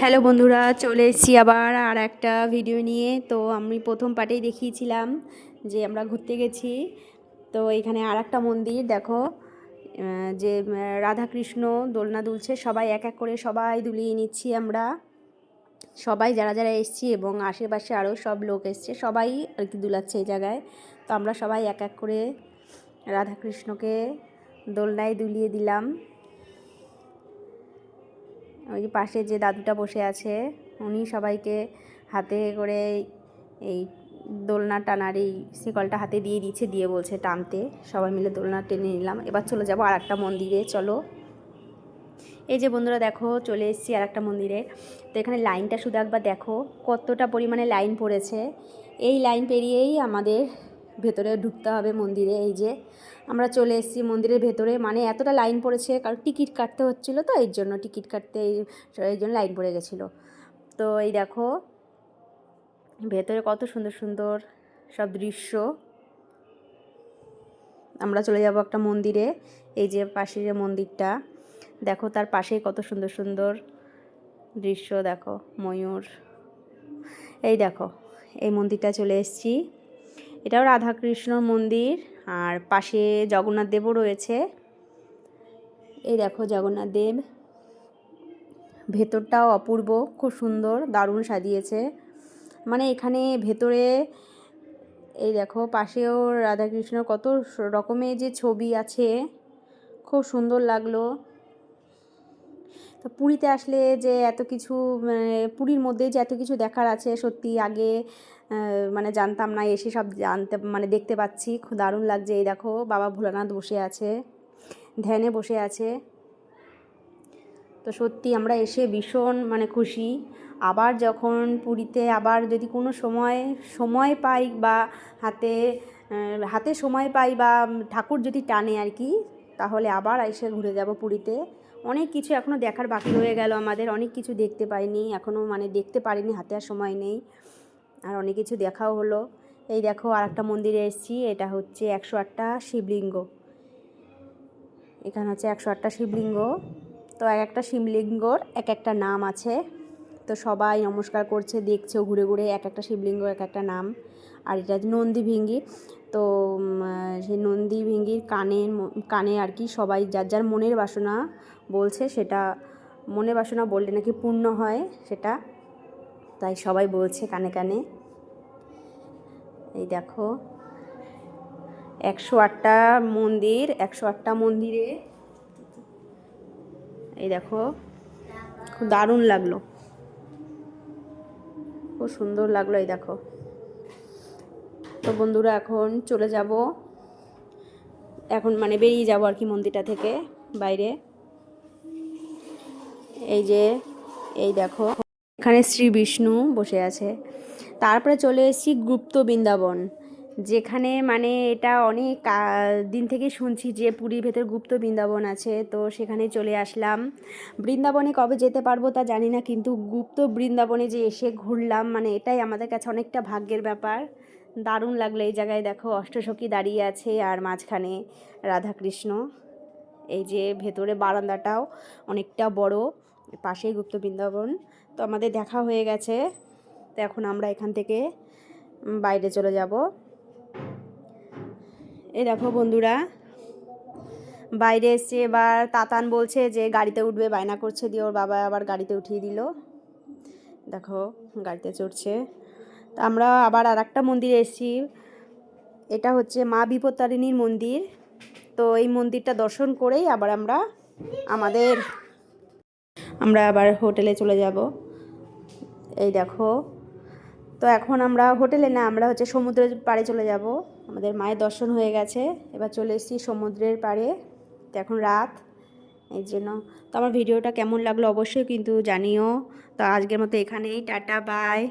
Hello বন্ধুরা, চলে এসেছি আবার আর একটা ভিডিও নিয়ে। তো আমি প্রথম পার্টেই দেখিয়েছিলাম যে আমরা ঘুরতে গেছি। তো এখানে আর একটা মন্দির দেখো, যে রাধাকৃষ্ণ দোলনা দুলছে, সবাই এক এক করে সবাই দুলিয়ে নিচ্ছি আমরা, সবাই যারা যারা এসেছি এবং আশেপাশে আরও সব লোক এসছে, সবাই আর কি দুলাচ্ছে এই জায়গায়। তো আমরা সবাই এক এক করে রাধাকৃষ্ণকে দোলনায় দুলিয়ে দিলাম। ওই যে পাশে যে দাদুটা বসে আছে উনি সবাইকে হাতে করে এই দোলনা টানার এই শিকলটা হাতে দিয়ে দিয়েছে, দিয়ে বলছে টানতে। সবাই মিলে দোলনা টেনে নিলাম। এবার চলে যাব আর একটা মন্দিরে, চলো। এই যে বন্ধুরা দেখো, চলে এসেছি আর একটা মন্দিরে। তো এখানে লাইনটা শুধু একবার দেখো কতটা পরিমাণে লাইন পড়েছে। এই লাইন পেরিয়েই আমাদের ভেতরে ঢুকতে হবে মন্দিরে। এই যে আমরা চলে এসেছি মন্দিরের ভেতরে, মানে এতটা লাইন পড়েছে কারণ টিকিট কাটতে হচ্ছিলো, তো এই জন্য টিকিট কাটতে এই জন্য লাইন পড়ে গেছিলো। তো এই দেখো ভেতরে কত সুন্দর সুন্দর সব দৃশ্য। আমরা চলে যাব একটা মন্দিরে। এই যে পাশের মন্দিরটা দেখো, তার পাশেই কত সুন্দর সুন্দর দৃশ্য দেখো, ময়ূর। এই দেখো এই মন্দিরটা চলে এসেছি, এটাও রাধাকৃষ্ণর মন্দির, আর পাশে জগন্নাথ দেবও রয়েছে। এই দেখো জগন্নাথ দেব, ভেতরটাও অপূর্ব, খুব সুন্দর, দারুণ সাজিয়েছে। মানে এখানে ভেতরে এই দেখো পাশেও রাধাকৃষ্ণর কত রকমের যে ছবি আছে, খুব সুন্দর লাগলো। তো পুরীতে আসলে যে এত কিছু, মানে পুরীর মধ্যে যে এত কিছু দেখার আছে, সত্যি আগে মানে জানতাম না, এসে সব জানতে মানে দেখতে পাচ্ছি, খুব দারুণ লাগছে। এই দেখো বাবা ভোলানাথ বসে আছে, ধ্যানে বসে আছে। তো সত্যি আমরা এসে ভীষণ মানে খুশি। আবার যখন পুরীতে আবার যদি কোনো সময় পাই বা হাতে সময় পাই বা ঠাকুর যদি টানে আর কি, তাহলে আবার এসে ঘুরে যাব পুরীতে। অনেক কিছু এখনও দেখার বাকি রয়ে গেল আমাদের, অনেক কিছু দেখতে পাইনি এখনও, মানে দেখতে পারিনি, হাতে আর সময় নেই। আর অনেক কিছু দেখাও হলো। এই দেখো আর একটা মন্দিরে এসেছি, এটা হচ্ছে 108টা শিবলিঙ্গ। এখানে হচ্ছে 108টা শিবলিঙ্গ। তো এক একটা শিবলিঙ্গর এক একটা নাম আছে। তো সবাই নমস্কার করছে, দেখছেও ঘুরে ঘুরে, এক একটা শিবলিঙ্গ এক একটা নাম। আর এটা নন্দী ভিঙ্গি। তো সেই নন্দী ভিঙ্গির কানে আর কি সবাই যার যার মনের বাসনা বলছে, সেটা মনের বাসনা বললে নাকি পূর্ণ হয় সেটা, তাই সবাই বলছে কানে কানে। এই দেখো 108টা মন্দির, 108টা মন্দিরে এই দেখো খুব দারুণ লাগলো, খুব সুন্দর লাগলো। এই দেখো। তো বন্ধুরা এখন চলে যাব, এখন মানে বেরিয়ে যাব আর কি মন্দিরটা থেকে বাইরে। এই দেখো এখানে শ্রী বিষ্ণু বসে আছে। তারপরে চলে এসেছি গুপ্ত বৃন্দাবন, যেখানে মানে এটা অনেক দিন থেকে শুনছি যে পুরীর ভেতর গুপ্ত বৃন্দাবন আছে। তো সেখানে চলে আসলাম। বৃন্দাবনে কবে যেতে পারবো তা জানি না, কিন্তু গুপ্ত বৃন্দাবনে যে এসে ঘুরলাম, মানে এটাই আমাদের কাছে অনেকটা ভাগ্যের ব্যাপার। দারুণ লাগলো। এই জায়গায় দেখো অষ্টসখী দাঁড়িয়ে আছে, আর মাঝখানে রাধাকৃষ্ণ। এই যে ভেতরে বারান্দাটাও অনেকটা বড়, পাশেই গুপ্ত বৃন্দাবন। তো আমাদের দেখা হয়ে গেছে, তো এখন আমরা এখান থেকে বাইরে চলে যাব। এই দেখো বন্ধুরা বাইরে এসছে, এবার তাতান বলছে যে গাড়িতে উঠবে, বায়না করছে, দিয়ে ওর বাবা আবার গাড়িতে উঠিয়ে দিল। দেখো গাড়িতে চড়ছে। তো আমরা আবার আর একটা মন্দিরে এসেছি, এটা হচ্ছে মা বিপত্তারিণীর মন্দির। তো এই মন্দিরটা দর্শন করেই আবার আমরা আবার হোটেলে চলে যাব। এই দেখো, তো এখন আমরা হোটেলে না, আমরা হচ্ছে সমুদ্রের পাড়ে চলে যাব। আমাদের মায়ের দর্শন হয়ে গেছে, এবার চলে এসেছি সমুদ্রের পাড়ে। তো এখন রাত, এই জন্য। তো আমার ভিডিওটা কেমন লাগলো অবশ্যই কিন্তু জানিও। তো আজকের মতো এখানেই, টাটা বাই।